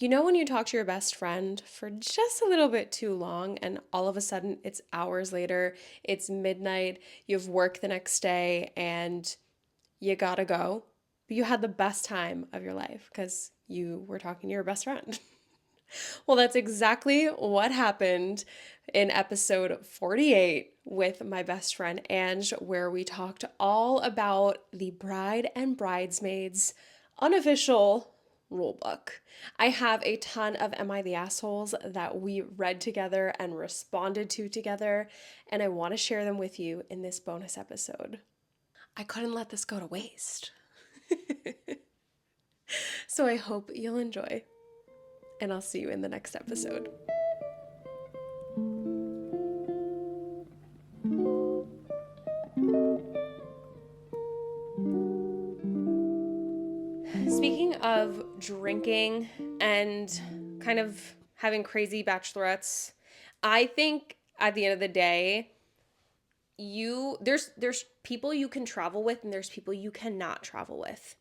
You know when you talk to your best friend for just a little bit too long and all of a sudden it's hours later, it's midnight, you have work the next day and you gotta go, but you had the best time of your life because you were talking to your best friend. Well, that's exactly what happened in episode 48 with my best friend Ange, where we talked all about the bride and bridesmaids unofficial rule book. I have a ton of Am I the Assholes that we read together and responded to together, and I want to share them with you in this bonus episode. I couldn't let this go to waste. So I hope you'll enjoy, and I'll see you in the next episode. Speaking of drinking and kind of having crazy bachelorettes, I think at the end of the day, there's people you can travel with and there's people you cannot travel with.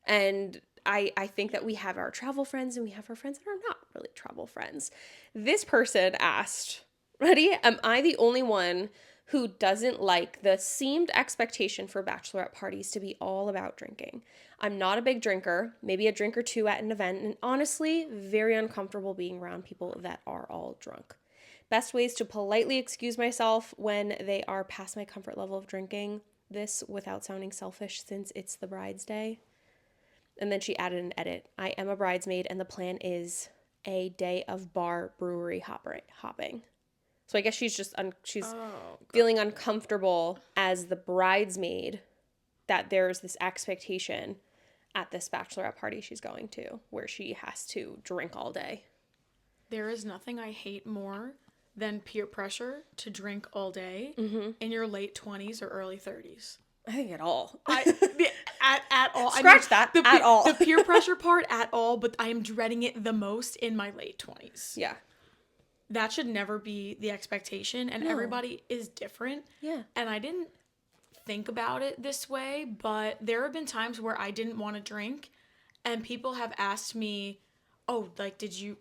And I think that we have our travel friends and we have our friends that are not really travel friends. This person asked, ready? Am I the only one who doesn't like the seemed expectation for bachelorette parties to be all about drinking? I'm not a big drinker, maybe a drink or two at an event, and honestly, very uncomfortable being around people that are all drunk. Best ways to politely excuse myself when they are past my comfort level of drinking, this without sounding selfish since it's the bride's day. And then she added an edit. I am a bridesmaid and the plan is a day of bar brewery hopping. So I guess she's just feeling uncomfortable as the bridesmaid that there's this expectation at this bachelorette party she's going to where she has to drink all day. There is nothing I hate more than peer pressure to drink all day in your late 20s or early 30s. I think at all. At all. Scratch that. At all. The peer pressure part at all, but I am dreading it the most in my late 20s. Yeah. That should never be the expectation, and everybody is different. Yeah. And I didn't think about it this way, but there have been times where I didn't want to drink, and people have asked me, "Oh, like, do you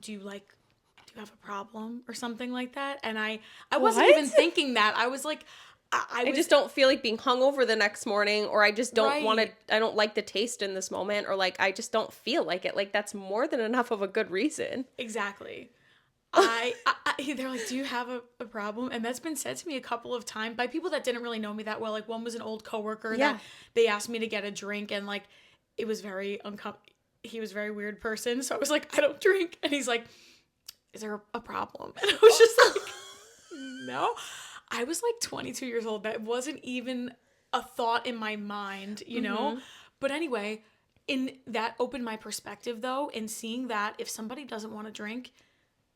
have a problem or something like that?" And I wasn't even thinking that. I was like, I just don't feel like being hungover the next morning, or I just don't want to, I don't like the taste in this moment, or like, I just don't feel like it. Like, that's more than enough of a good reason. Exactly. They're like, do you have a problem? And that's been said to me a couple of times by people that didn't really know me that well. Like, one was an old coworker that they asked me to get a drink, and like, it was very he was a very weird person. So I was like, I don't drink. And he's like, is there a problem? And I was just like, no. I was like 22 years old. That wasn't even a thought in my mind, you know? But anyway, in that opened my perspective though, in seeing that if somebody doesn't want to drink,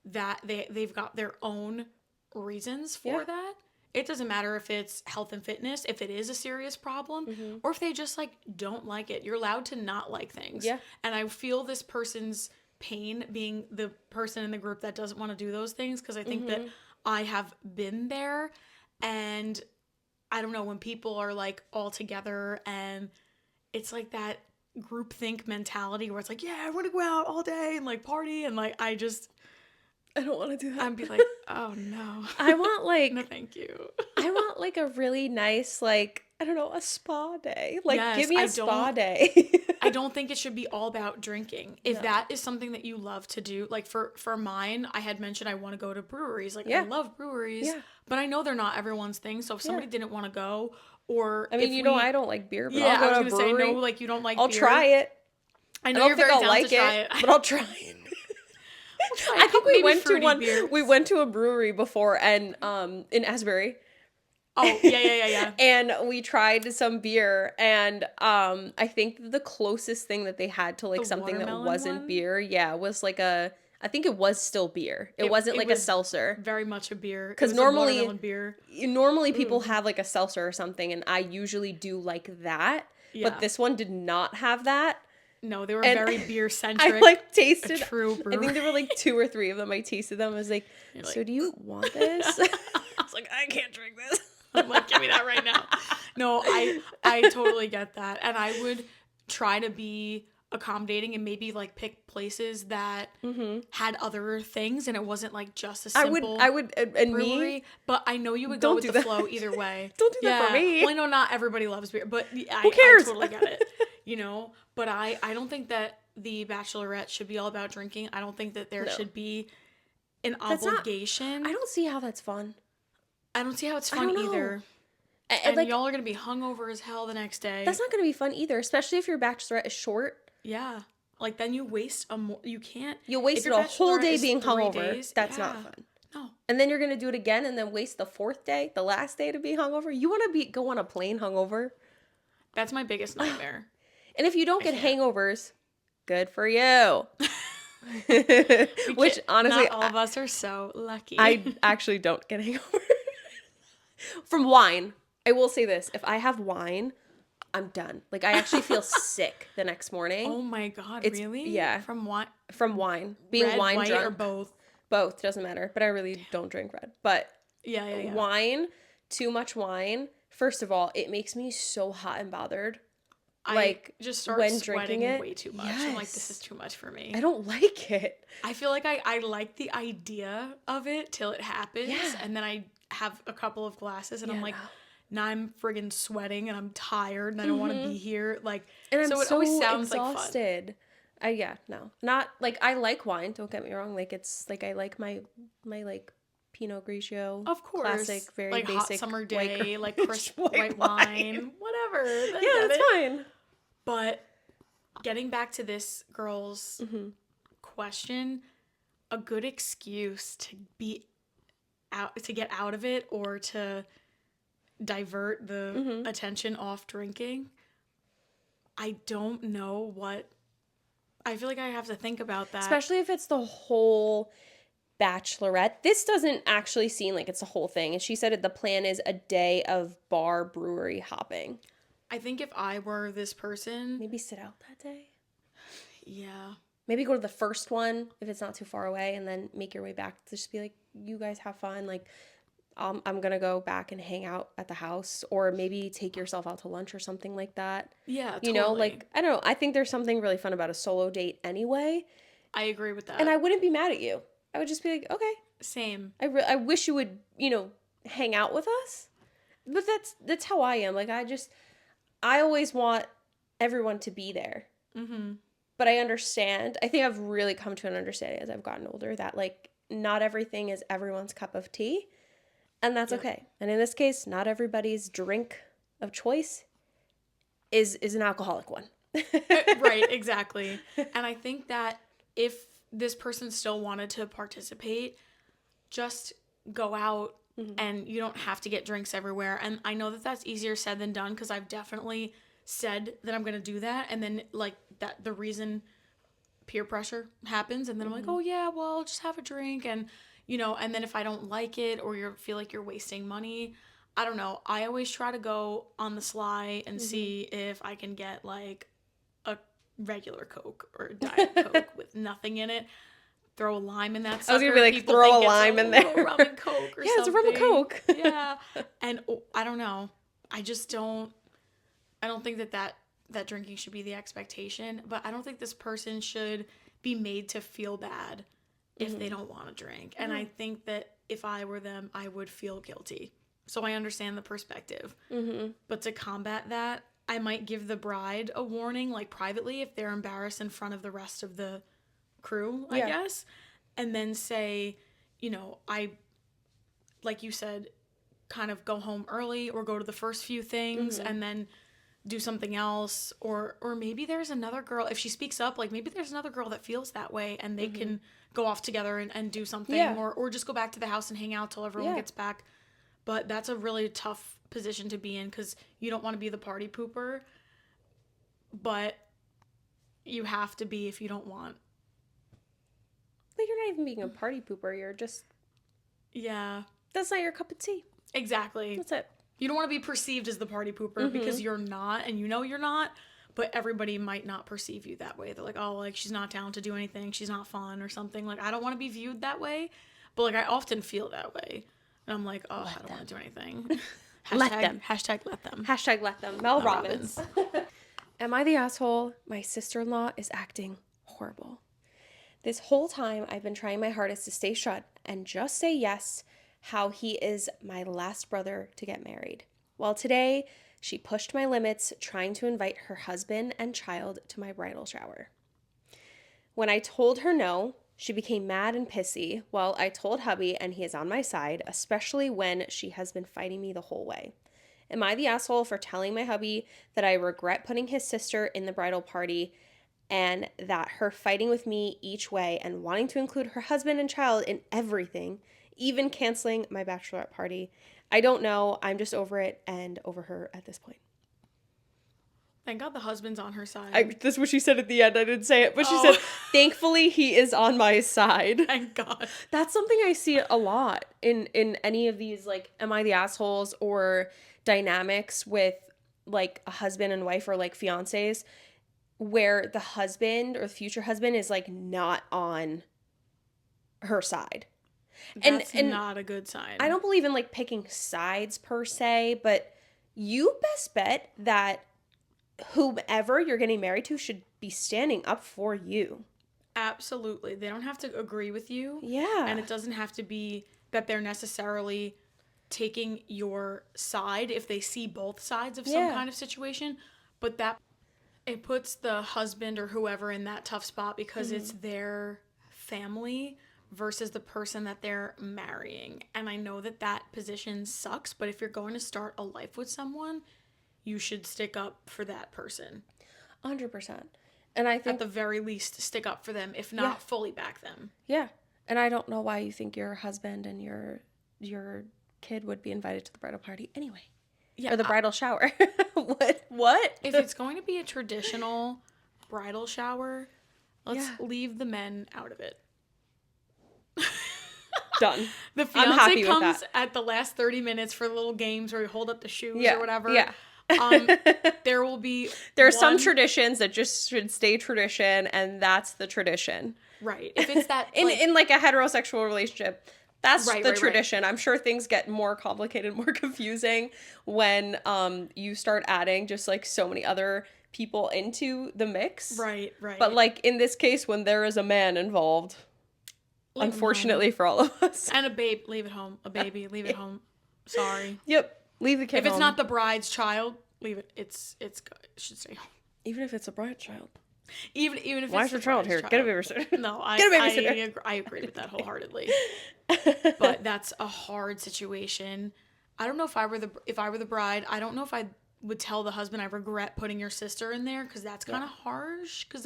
that they've got their own reasons for that. It doesn't matter if it's health and fitness, if it is a serious problem, or if they just like don't like it. You're allowed to not like things. Yeah. And I feel this person's pain being the person in the group that doesn't want to do those things, because I think that I have been there, and I don't know, when people are like all together and it's like that groupthink mentality where it's like, yeah, I want to go out all day and like party, and like I don't want to do that. I'd be like, oh no. I want like no, thank you. I want like a really nice, like, I don't know, a spa day. Like, yes, give me a spa day. I don't think it should be all about drinking. If that is something that you love to do, like for mine, I had mentioned I want to go to breweries. Like, I love breweries, but I know they're not everyone's thing. So if somebody didn't want to go, or I mean, I don't like beer, but I'll go to I was going to say, no, like you don't like I'll beer. Try it. I know you're very down to try it, but I'll try it. I think we went to a brewery before, and in Asbury. Oh, yeah. And we tried some beer, and I think the closest thing that they had to like the something that wasn't one? beer, was like I think it was still beer. It wasn't like a seltzer. Very much a beer. Because normally beer. People have like a seltzer or something, and I usually do like that. Yeah. But this one did not have that. No, they were very beer centric. I like tasted. A true brewery. I think there were like 2 or 3 of them. I tasted them. I was like, so do you want this? I was like, I can't drink this. I'm like, give me that right now. No, I totally get that. And I would try to be accommodating and maybe like pick places that had other things and it wasn't like just a I simple would, and brewery. me, But I know you would go don't with do the that. flow either way. Don't do that for me. Well, I know not everybody loves beer, but Who cares? I totally get it. You know, but I don't think that the Bachelorette should be all about drinking. I don't think that there should be an obligation. I don't see how that's fun. I don't see how it's fun either. And like, y'all are going to be hungover as hell the next day. That's not going to be fun either, especially if your Bachelorette is short. Yeah. Like, then you waste you can't. You'll waste a whole day being hungover. That's not fun. No. And then you're going to do it again and then waste the fourth day, the last day to be hungover. You want to go on a plane hungover? That's my biggest nightmare. And if you don't get hangovers, good for you. Which, honestly, not all of us are so lucky. I actually don't get hangovers. From wine. I will say this. If I have wine, I'm done. Like, I actually feel sick the next morning. Oh my God, really? Yeah. From what? From wine. Being red, wine white, drunk. or both? Both, doesn't matter. But I really don't drink red. But yeah. Wine, too much wine, first of all, it makes me so hot and bothered. I just start sweating way too much. Yes. I'm like, this is too much for me. I don't like it. I feel like I like the idea of it till it happens. Yeah. And then I have a couple of glasses and I'm like, now I'm friggin' sweating and I'm tired and I don't want to be here. Like, and so I'm it always sounds exhausted. Like fun. No. Not, like, I like wine, don't get me wrong. Like, it's, like, I like my like, Pinot Grigio. Of course. Classic, very like basic. Hot summer day, like crisp white wine. Whatever. Yeah, that's fine. But getting back to this girl's question, a good excuse to be out, to get out of it or to divert the attention off drinking. I don't know what. I feel like I have to think about that. Especially if it's the whole Bachelorette. This doesn't actually seem like it's the whole thing. And she said the plan is a day of bar brewery hopping. I think if I were this person, maybe sit out that day. Yeah. Maybe go to the first one if it's not too far away and then make your way back. Just be like, you guys have fun. Like, I'm going to go back and hang out at the house, or maybe take yourself out to lunch or something like that. Yeah, totally. You know, like, I don't know. I think there's something really fun about a solo date anyway. I agree with that. And I wouldn't be mad at you. I would just be like, okay. Same. I wish you would, hang out with us. But that's how I am. Like, I always want everyone to be there. Mm-hmm. But I understand. I think I've really come to an understanding as I've gotten older that, like, not everything is everyone's cup of tea. And that's okay. And in this case, not everybody's drink of choice is an alcoholic one. Right, exactly. And I think that if this person still wanted to participate, just go out and you don't have to get drinks everywhere. And I know that that's easier said than done because I've definitely said that I'm going to do that. And then, like, that the reason peer pressure happens. And then I'm like, oh, yeah, well, just have a drink. And and then if I don't like it or you feel like you're wasting money, I don't know. I always try to go on the sly and see if I can get like a regular Coke or a Diet Coke with nothing in it. Throw a lime in that sucker. I was going to be like, people throw a lime in there. Rum and Coke or something. Yeah, it's a rum and Coke. Yeah. And I don't know. I don't think that drinking should be the expectation, but I don't think this person should be made to feel bad if they don't want to drink. And I think that if I were them, I would feel guilty. So I understand the perspective. But to combat that, I might give the bride a warning, like privately, if they're embarrassed in front of the rest of the crew, I guess. And then say, I, like you said, kind of go home early or go to the first few things and then do something else. Or maybe there's another girl, if she speaks up, like maybe there's another girl that feels that way and they can go off together and do something or just go back to the house and hang out till everyone gets back. But that's a really tough position to be in because you don't want to be the party pooper, but you have to be if you don't want. But you're not even being a party pooper. You're just... Yeah. That's not your cup of tea. Exactly. That's it. You don't want to be perceived as the party pooper because you're not, and you're not, but everybody might not perceive you that way. They're like, oh, like, she's not down to do anything. She's not fun or something. Like, I don't want to be viewed that way, but, like, I often feel that way. And I'm like, oh, I don't want to do anything. Let them. Hashtag let them. Hashtag let them. Mel Robbins. Am I the asshole? My sister-in-law is acting horrible. This whole time, I've been trying my hardest to stay shut and just say yes, how he is my last brother to get married. Well, today, she pushed my limits, trying to invite her husband and child to my bridal shower. When I told her no, she became mad and pissy. Well, I told hubby, and he is on my side, especially when she has been fighting me the whole way. Am I the asshole for telling my hubby that I regret putting his sister in the bridal party and that her fighting with me each way and wanting to include her husband and child in everything, even canceling my bachelorette party? I don't know. I'm just over it and over her at this point. Thank God the husband's on her side. That's what she said at the end. I didn't say it, but she said, thankfully, he is on my side. Thank God. That's something I see a lot in any of these, like, am I the assholes or dynamics with, like, a husband and wife or, like, fiancés, where the husband or the future husband is, like, not on her side. That's not a good sign. I don't believe in, like, picking sides per se, but you best bet that whomever you're getting married to should be standing up for you. Absolutely. They don't have to agree with you. Yeah. And it doesn't have to be that they're necessarily taking your side if they see both sides of some kind of situation, but that it puts the husband or whoever in that tough spot because it's their family versus the person that they're marrying. And I know that that position sucks, but if you're going to start a life with someone, you should stick up for that person. 100%. And I think at the very least stick up for them, if not fully back them. Yeah. And I don't know why you think your husband and your kid would be invited to the bridal party anyway. Yeah. Or the bridal shower. What? If it's going to be a traditional bridal shower, let's leave the men out of it. Done. The fiance comes at the last 30 minutes for little games where we hold up the shoes or whatever. Yeah. There's some traditions that just should stay tradition, and that's the tradition. Right. If it's that in like a heterosexual relationship, that's the tradition. Right. I'm sure things get more complicated, more confusing when you start adding just like so many other people into the mix. Right. But like in this case, when there is a man involved, unfortunately for all of us. And a babe, leave it home. A baby, leave it home. Sorry. Yep. Leave the kid home. If it's not the bride's child, leave it. It should stay home. Even if it's a bride's child. Even if why it's is your child here? Get a babysitter. No, I agree with that wholeheartedly. But that's a hard situation. I don't know if I were the bride, I don't know if I would tell the husband I regret putting your sister in there, because that's kind of harsh. Because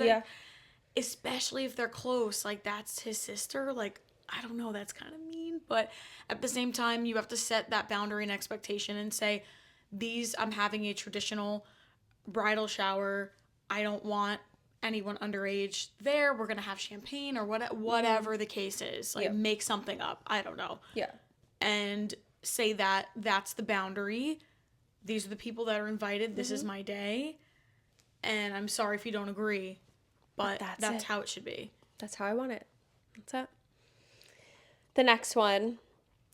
especially if they're close, like that's his sister. Like I don't know, that's kind of mean. But at the same time, you have to set that boundary and expectation and say, I'm having a traditional bridal shower. I don't want anyone underage there. We're going to have champagne or whatever the case is. Like make something up. I don't know. Yeah. And say that that's the boundary. These are the people that are invited. This is my day. And I'm sorry if you don't agree, but that's how it should be. That's how I want it. That's it. The next one,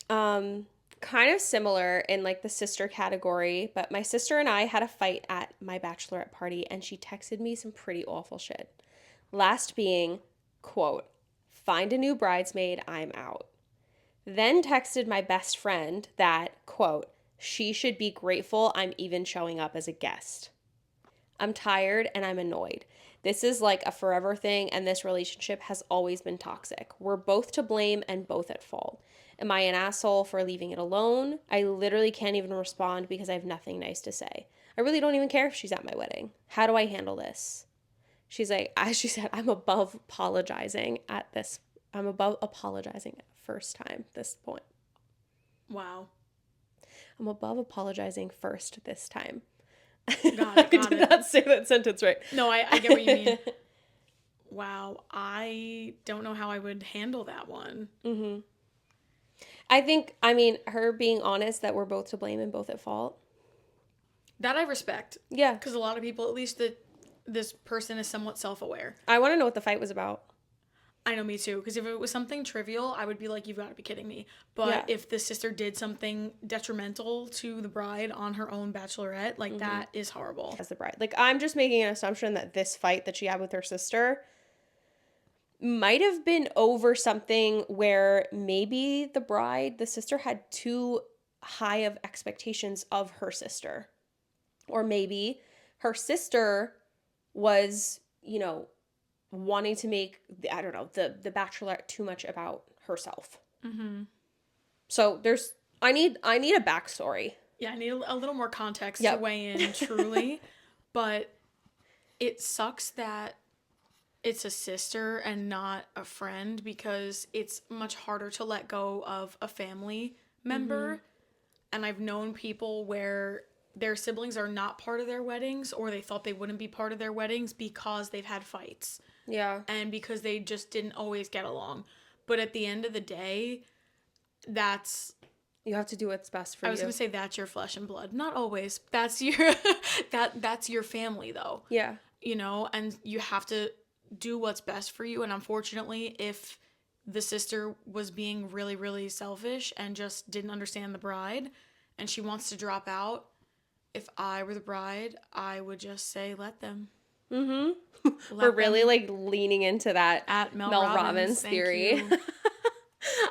kind of similar in like the sister category, but my sister and I had a fight at my bachelorette party, and she texted me some pretty awful shit. Last being, quote, "Find a new bridesmaid, I'm out." Then texted my best friend that, quote, "She should be grateful I'm even showing up as a guest." I'm tired and I'm annoyed. This is like a forever thing, and this relationship has always been toxic. We're both to blame and both at fault. Am I an asshole for leaving it alone? I literally can't even respond because I have nothing nice to say. I really don't even care if she's at my wedding. How do I handle this? She's like, as she said, I'm above apologizing at first time, this point. Wow. I'm above apologizing first this time. Got it. I did not say that sentence right. No, I get what you mean. Wow. I don't know how I would handle that one. Mm-hmm. Her being honest that we're both to blame and both at fault. That I respect. Yeah. Because a lot of people, at least this person is somewhat self-aware. I want to know what the fight was about. I know, me too. Because if it was something trivial, I would be like, you've got to be kidding me. But if the sister did something detrimental to the bride on her own bachelorette, like, that is horrible. As the bride. Like, I'm just making an assumption that this fight that she had with her sister might have been over something where maybe the sister had too high of expectations of her sister. Or maybe her sister was, wanting to make, I don't know, the bachelorette too much about herself. So I need a backstory. Yeah, I need a little more context to weigh in, truly. But it sucks that it's a sister and not a friend, because it's much harder to let go of a family member. And I've known people where their siblings are not part of their weddings, or they thought they wouldn't be part of their weddings because they've had fights. Yeah. And because they just didn't always get along. But at the end of the day, you have to do what's best for you. I was going to say that's your flesh and blood. Not always. That's your that's your family, though. Yeah. And you have to do what's best for you. And unfortunately, if the sister was being really, really selfish and just didn't understand the bride, and she wants to drop out, if I were the bride, I would just say, let them. We're really like leaning into that at Mel Robbins theory.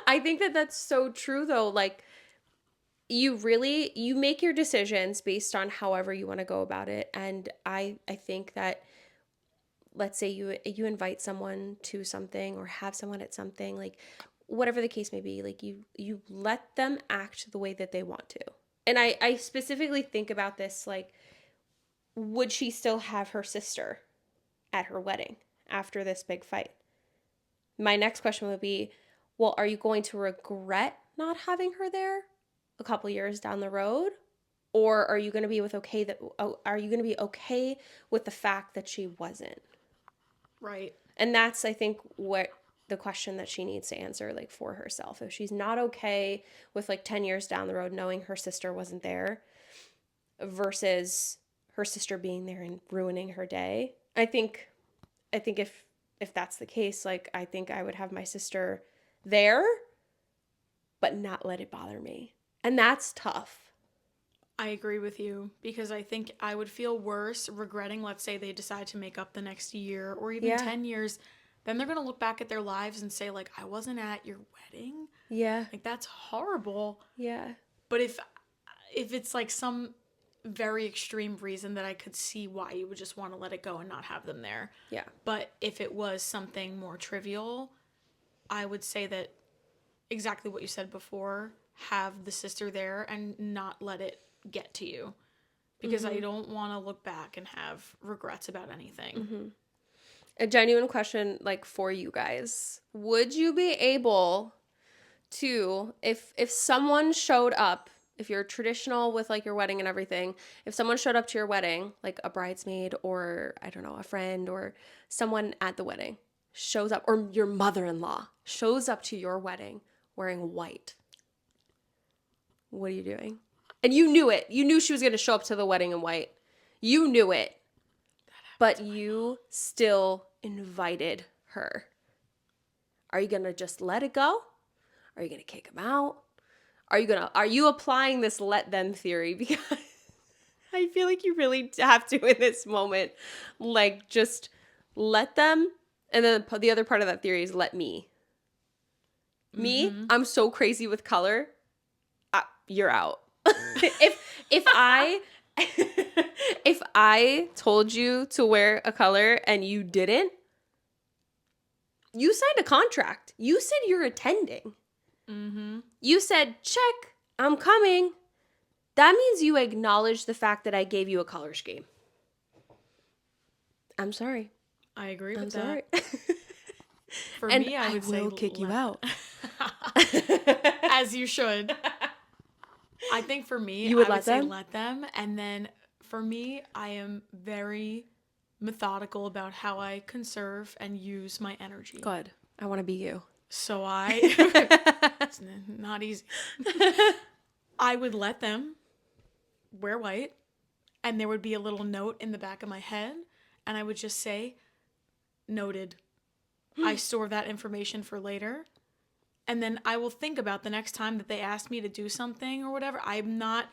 I think that that's so true, though. Like, you make your decisions based on however you want to go about it. And I think that, let's say you invite someone to something or have someone at something, like, whatever the case may be, like, you let them act the way that they want to. And I specifically think about this, like, would she still have her sister at her wedding after this big fight? My next question would be, well, are you going to regret not having her there a couple years down the road? Or are you going to be okay with the fact that she wasn't? Right. And that's, I think, what the question that she needs to answer, like, for herself. If she's not okay with, like, 10 years down the road knowing her sister wasn't there versus her sister being there and ruining her day. I think if that's the case, like, I think I would have my sister there, but not let it bother me. And that's tough. I agree with you, because I think I would feel worse regretting, let's say they decide to make up the next year or even 10 years. Then they're going to look back at their lives and say, like, I wasn't at your wedding. Yeah. Like, that's horrible. Yeah. But if it's like some very extreme reason that I could see why you would just want to let it go and not have them there. Yeah. But if it was something more trivial, I would say that exactly what you said before, have the sister there and not let it get to you. Because I don't want to look back and have regrets about anything. A genuine question, like, for you guys. Would you be able to, if someone showed up, if you're traditional with, like, your wedding and everything, if someone showed up to your wedding, like a bridesmaid or, I don't know, a friend or someone at the wedding shows up, or your mother-in-law shows up to your wedding wearing white, what are you doing? And you knew it. You knew she was going to show up to the wedding in white. You knew it. But you still invited her. Are you going to just let it go? Are you going to kick him out? Are you applying this let them theory? Because I feel like you really have to in this moment. Like, just let them. And then the other part of that theory is let me. Me, I'm so crazy with color. You're out. if I told you to wear a color and you didn't, you signed a contract. You said you're attending. You said, check, I'm coming. That means you acknowledge the fact that I gave you a color scheme. I'm sorry. I agree with that. For and me, I would say kick you out. As you should. I think for me, you would I would say them? let them. And then for me, I am very methodical about how I conserve and use my energy. Good. I want to be you. So it's not easy. I would let them wear white, and there would be a little note in the back of my head, and I would just say, noted. I store that information for later. And then I will think about the next time that they ask me to do something or whatever. I'm not,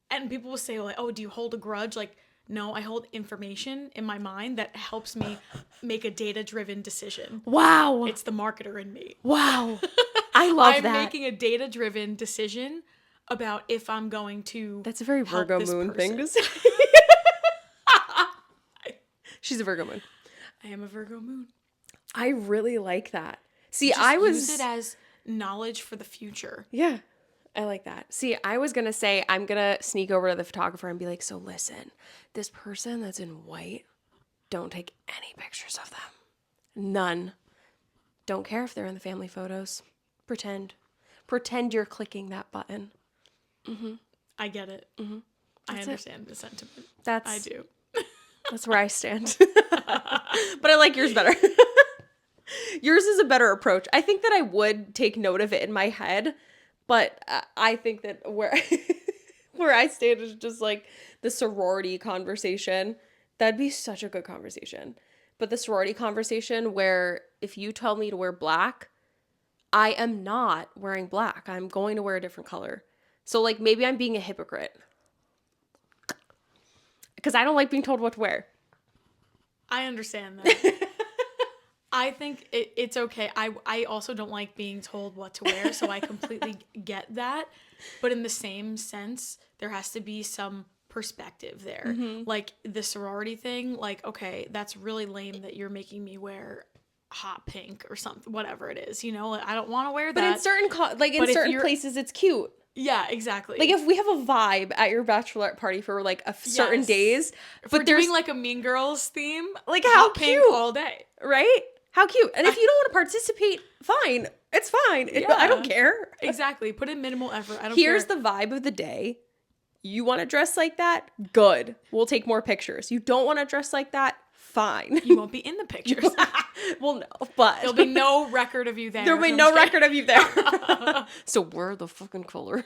and people will say like, oh, do you hold a grudge? Like, no, I hold information in my mind that helps me make a data-driven decision. Wow. It's the marketer in me. Wow. I love I'm that. making a data-driven decision about if I'm going to That's a very Virgo moon thing to say. She's a Virgo moon. I am a Virgo moon. I really like that. See, Just I was... use it as knowledge for the future. Yeah, I like that. See, I was going to say, I'm going to sneak over to the photographer and be like, so listen, this person that's in white, don't take any pictures of them. None. Don't care if they're in the family photos. Pretend you're clicking that button. Mm-hmm. I get it. Mm-hmm. I understand the sentiment. I do. That's where I stand. But I like yours better. Yours is a better approach. I think that I would take note of it in my head, but I think that where I stand is just like the sorority conversation. That'd be such a good conversation. But the sorority conversation where if you tell me to wear black, I am not wearing black. I'm going to wear a different color. So like maybe I'm being a hypocrite. Because I don't like being told what to wear. I understand that. I think it's okay. I also don't like being told what to wear, so I completely get that. But in the same sense, there has to be some perspective there. Mm-hmm. Like the sorority thing, like, okay, that's really lame that you're making me wear hot pink or something, whatever it is. You know, like, I don't want to wear that. But in certain certain places, it's cute. Yeah, exactly. Like if we have a vibe at your bachelorette party for like certain days, if we're doing like a Mean Girls theme, like how cute pink all day, right? How cute. And if you don't want to participate, fine. It's fine. Yeah. I don't care. Exactly. Put in minimal effort. I don't care. Here's the vibe of the day. You want to dress like that? Good. We'll take more pictures. You don't want to dress like that? Fine. You won't be in the pictures. Well, no, but there'll be no record of you there. There'll be no record of you there. So wear the fucking color.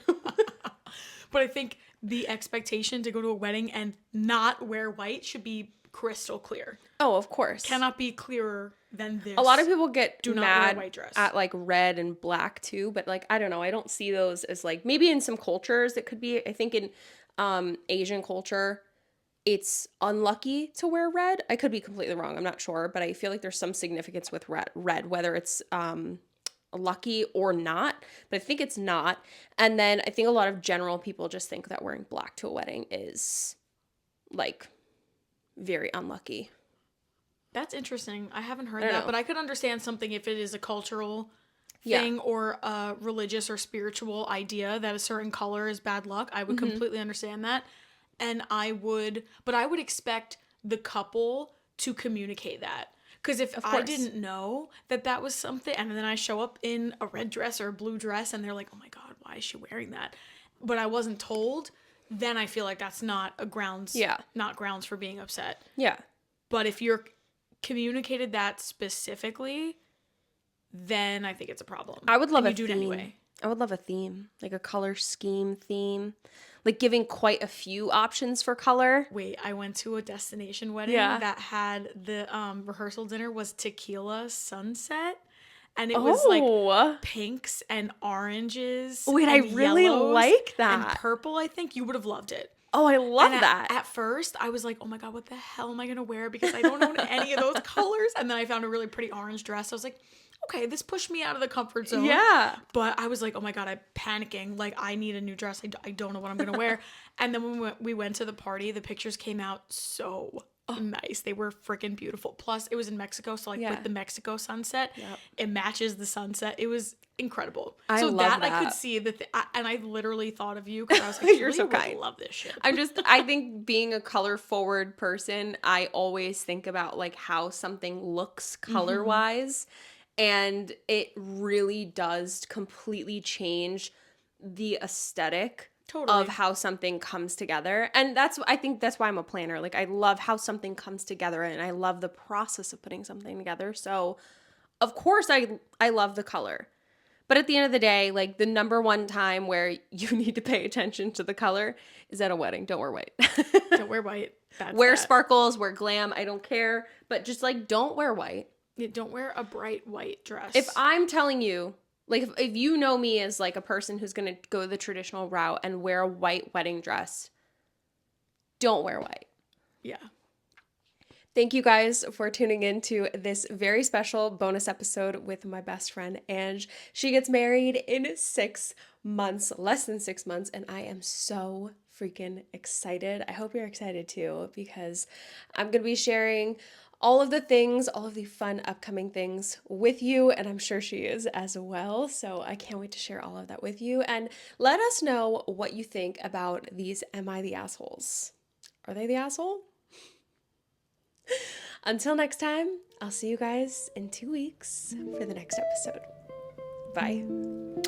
But I think the expectation to go to a wedding and not wear white should be crystal clear. Oh, of course. Cannot be clearer than this. A lot of people get do not mad wear a white dress at like red and black too, but like I don't know, I don't see those as like maybe in some cultures it could be. I think in Asian culture it's unlucky to wear red. I could be completely wrong. I'm not sure, but I feel like there's some significance with red whether it's lucky or not, but I think it's not. And then I think a lot of general people just think that wearing black to a wedding is like very unlucky. That's interesting. I haven't heard that, but I could understand something if it is a cultural thing or a religious or spiritual idea that a certain color is bad luck. I would completely understand that. And I would expect the couple to communicate that. Because if I didn't know that was something, and then I show up in a red dress or a blue dress, and they're like, oh my God, why is she wearing that? But I wasn't told, then I feel like that's not grounds for being upset. Yeah. But if you're communicated that specifically, then I think it's a problem. I would love a theme. Anyway. I would love a theme, like a color scheme theme, like giving quite a few options for color. Wait, I went to a destination wedding that had the rehearsal dinner was tequila sunset. And it was like pinks and oranges. Wait, I really like that. And purple, I think. You would have loved it. Oh, I love that. At first, I was like, oh my God, what the hell am I going to wear? Because I don't own any of those colors. And then I found a really pretty orange dress. I was like, okay, this pushed me out of the comfort zone. Yeah. But I was like, oh my God, I'm panicking. Like, I need a new dress. I don't know what I'm going to wear. And then when we went to the party, the pictures came out so nice. They were freaking beautiful. Plus, it was in Mexico. So, like, with the Mexico sunset, it matches the sunset. It was incredible. I could see that. And I literally thought of you because I was like, you're so kind. I love this shit. I think being a color forward person, I always think about like how something looks color wise. And it really does completely change the aesthetic of how something comes together. And I think that's why I'm a planner. Like I love how something comes together and I love the process of putting something together. So of course I love the color. But at the end of the day, like the number one time where you need to pay attention to the color is at a wedding. Don't wear white. Don't wear white. Wear sparkles, wear glam. I don't care. But just like don't wear white. Yeah, don't wear a bright white dress. If I'm telling you, like, if you know me as, like, a person who's going to go the traditional route and wear a white wedding dress, don't wear white. Yeah. Thank you guys for tuning in to this very special bonus episode with my best friend, Ange. She gets married in 6 months, less than 6 months, and I am so freaking excited. I hope you're excited too, because I'm going to be sharing all of the things, all of the fun upcoming things with you, and I'm sure she is as well. So I can't wait to share all of that with you. And let us know what you think about these Am I the Assholes? Are they the asshole? Until next time, I'll see you guys in 2 weeks for the next episode. Bye.